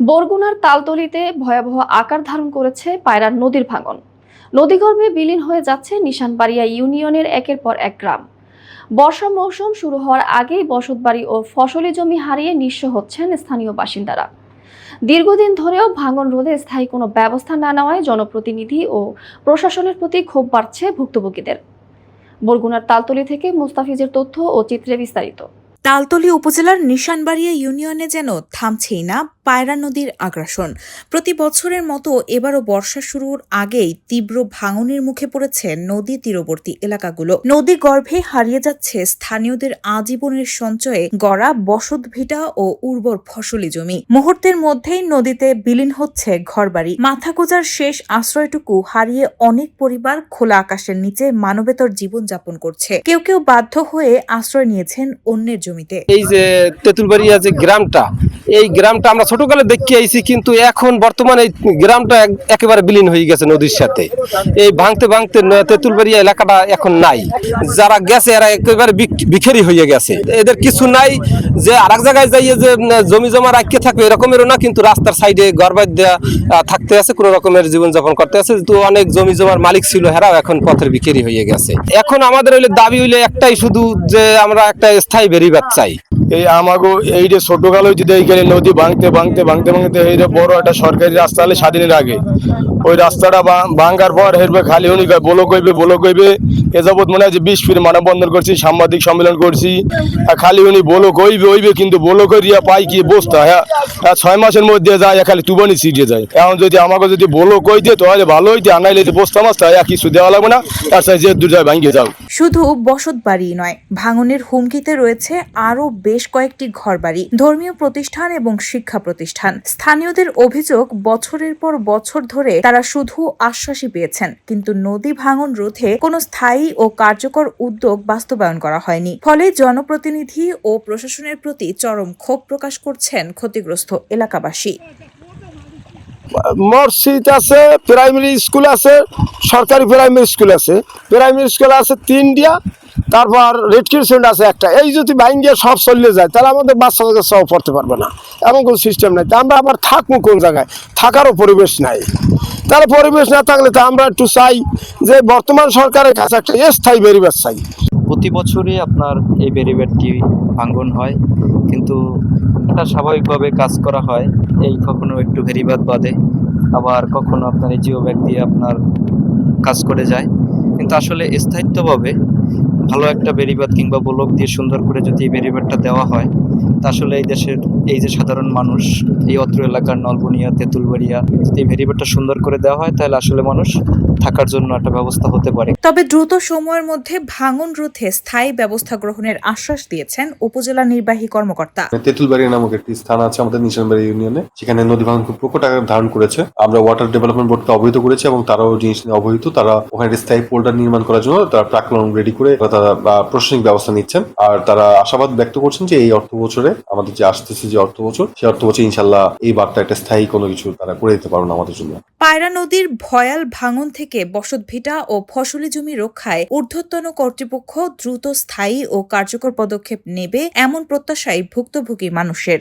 বরগুনার তালতলীতে ভয়াবহ আকার ধারণ করেছে পায়রা নদীর ভাঙন। নদীগর্ভে বিলীন হয়ে যাচ্ছে নিশানবাড়িয়া ইউনিয়নের একের পর এক গ্রাম। বর্ষা মৌসুম শুরু হওয়ার আগেই বসতবাড়ি ও ফসলি জমি হারিয়ে নিঃস্ব হচ্ছেন স্থানীয় বাসিন্দারা। দীর্ঘদিন ধরেও ভাঙন রোধে স্থায়ী কোনো ব্যবস্থা না নেওয়ায় জনপ্রতিনিধি ও প্রশাসনের প্রতি ক্ষোভ বাড়ছে ভুক্তভোগীদের। বরগুনার তালতলী থেকে মুস্তাফিজের তথ্য ও চিত্রে বিস্তারিত। তালতলী উপজেলার নিশানবাড়িয়া ইউনিয়নে যেন থামছেই না পায়রা নদীর আগ্রাসন। প্রতি বছরের মতো এবারও বর্ষা শুরুর আগেই তীব্র ভাঙনের মুখে পড়েছে নদী তীরবর্তী এলাকাগুলো। নদী গর্ভে হারিয়ে যাচ্ছে স্থানীয়দের আজীবনের সঞ্চয়ে গড়া বসতভিটা ও উর্বর ফসলি জমি। মুহূর্তের মধ্যেই নদীতে বিলীন হচ্ছে ঘরবাড়ি। মাথা গোঁজার শেষ আশ্রয়টুকু হারিয়ে অনেক পরিবার খোলা আকাশের নিচে মানবেতর জীবনযাপন করছে। কেউ কেউ বাধ্য হয়ে আশ্রয় নিয়েছেন অন্যের জমিতে। এই যে তেঁতুলবাড়িয়া যে গ্রামটা, এই গ্রামটা আমরা ছোটকালে দেখে আইছি, কিন্তু এখন বর্তমানে এই গ্রামটা একেবারে বিলীন হয়ে গেছে নদীর সাথে। এই ভাঙতে ভাঙতে তেঁতুলবাড়িয়া এলাকাটা এখন নাই। যারা গেছে এরা একেবারে বিখেরি হয়ে গেছে। এদের কিছু নাই যে আরেক জায়গায় যাইয়ে যে জমি জমা রাখিয়ে থাকবে এরকমেরও না, কিন্তু রাস্তার সাইডে গড়বাদ দেওয়া থাকতে আছে, কোনো রকমের জীবনযাপন করতে আছে। তো অনেক জমি জমার মালিক ছিল, হেরাও এখন পথের বিখেরি হয়ে গেছে। এখন আমাদের হইলে দাবি হইলে একটাই শুধু, যে আমরা একটা স্থায়ী বেরিবাদ চাই। এই আমাগো এই যে ছোটকাল হইতে এইখানে নদী ভাঙতে ভাঙতে ভাঙতে ভাঙতে এই যে বড় একটা সরকারি রাস্তা হলে স্বাধীনের আগে ওই রাস্তাটা ভাঙার পর হেরবে খালি উনি বলো কইবে এ যাবৎ মনে হয় যে 20 ফিট মানববন্ধন করছি, সাংবাদিক সম্মেলন করছি, খালি উনি বলো কইবে কিন্তু বলো কইয়া পাই কি বস্তা। হ্যাঁ 6 মাসের মধ্যে যায় খালি তুবানি ছিটিয়ে যায়। এখন যদি আমাকে যদি বলো কই দিয়ে তাহলে ভালো হইতে, আনাইলে বস্তা মাস্তা কিছু দেওয়া লাগবে না, তার সাথে যে দু যায় ভাঙিয়ে যাও। শুধু বসত বাড়ি নয়, ভাঙনের হুমকিতে রয়েছে আরও বেশ কয়েকটি ঘরবাড়ি, ধর্মীয় প্রতিষ্ঠান এবং শিক্ষা প্রতিষ্ঠান। স্থানীয়দের অভিযোগ, বছরের পর বছর ধরে তারা শুধু আশ্বাসই পেয়েছেন, কিন্তু নদী ভাঙন রোধে কোনো স্থায়ী ও কার্যকর উদ্যোগ বাস্তবায়ন করা হয়নি। ফলে জনপ্রতিনিধি ও প্রশাসনের প্রতি চরম ক্ষোভ প্রকাশ করছেন ক্ষতিগ্রস্ত এলাকাবাসী। মসজিদ আছে, প্রাইমারি স্কুল আছে, সরকারি প্রাইমারি স্কুল আছে, প্রাইমারি স্কুল আছে 3টা, তারপর রেড ক্রিসেন্ট আছে একটা। এই যদি ভাঙ্গিয়ে সব চলে যায় তাহলে আমাদের বাচ্চাদের সব পড়তে পারবে না, এমন কোনো সিস্টেম নাই। তা আমরা আবার থাকবো কোন জায়গায়? থাকারও পরিবেশ নাই। তাহলে পরিবেশ না থাকলে তো আমরা একটু চাই যে বর্তমান সরকারের কাছে একটা স্থায়ী বেরিবাদ চাই। প্রতি বছরই আপনার এই ব্যারিকেডটি ভাঙন হয়, কিন্তু এটা স্বাভাবিকভাবে কাজ করা হয়। এই কখনো একটু ভেরিবাদ বাদে, আবার কখনো আপনার এই জিও ব্যাগ দিয়ে আপনার কাজ করে যায়। কিন্তু আসলে স্থায়িত্বভাবে ভালো একটা বেড়িবাঁধ কিংবা ব্লক দিয়ে সুন্দর করে যদি এই বেড়িবাঁধটা দেওয়া হয়, তা আসলে এই দেশের এই যে সাধারণ মানুষ, এই অত্র এলাকার নলবনিয়া, তেঁতুলবাড়িয়া, যদি এই বেড়িবাঁধটা সুন্দর করে দেওয়া হয় তাহলে আসলে মানুষ থাকার জন্য একটা ব্যবস্থা হতে পারে। তবে দ্রুত সময়ের মধ্যে ভাঙন রোধে স্থায়ী ব্যবস্থা গ্রহণের আশ্বাস দিয়েছেন উপজেলা নির্বাহী কর্মকর্তা। তেঁতুলবাড়ি নামক একটি স্থান আছে আমাদের নিশানবাড়ি ইউনিয়নে, সেখানে নদী ভাঙন খুব প্রকট আকার ধারণ করেছে। আমরা ওয়াটার ডেভেলপমেন্ট বোর্ডকে অবহিত করেছি এবং তারাও জিনিস নিয়ে অবহিত। তারা ওখানে স্থায়ী পোল্ডার নির্মাণ করার জন্য তারা প্রাক্কলন রেডি করে তারা প্রশাসনিক ব্যবস্থা নিচ্ছেন। আর তারা আশাবাদ ব্যক্ত করছেন যে এই অর্থ বছরে, আমাদের যে আসতেছে যে অর্থ বছর, সেই অর্থ বছর ইনশাল্লাহ এই বারটা একটা স্থায়ী কোনো কিছু তারা করে দিতে পারবেন আমাদের জন্য। পায়রা নদীর ভয়াল ভাঙন থেকে বসতভিটা ও ফসলি জমি রক্ষায় ঊর্ধ্বতন কর্তৃপক্ষ দ্রুত স্থায়ী ও কার্যকর পদক্ষেপ নেবে, এমন প্রত্যাশাই ভুক্তভোগী মানুষের।